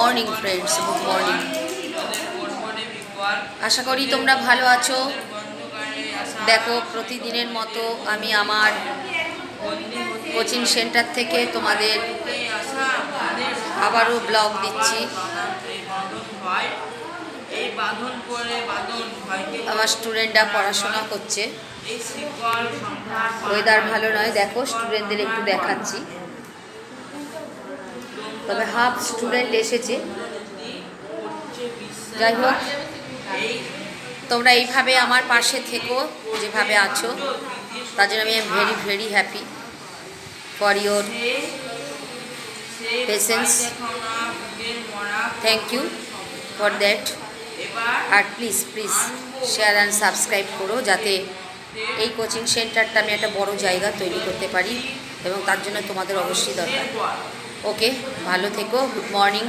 Morning friends, good morning. আশা করি তোমরা ভালো আছো। দেখো, প্রতিদিনের মতো আমি আমার কোচিং সেন্টার থেকে তোমাদের আবারও ব্লগ দিচ্ছি। আমার স্টুডেন্টরা পড়াশোনা করছে। ওয়েদার ভালো নয়, দেখো স্টুডেন্টদের একটু দেখাচ্ছি। তবে হাফ স্টুডেন্ট এসেছে। যাই হোক, তোমরা এইভাবে আমার পাশে থেকো, যেভাবে আছো, তার জন্য আমি very very happy for your patience. Thank you for that. আর please please share and subscribe করো, যাতে এই কোচিং সেন্টারটা আমি একটা বড় জায়গা তৈরি করতে পারি, এবং তার জন্য তোমাদের অবশ্যই দরকার। ওকে, ভালো থেকো, গুড মর্নিং।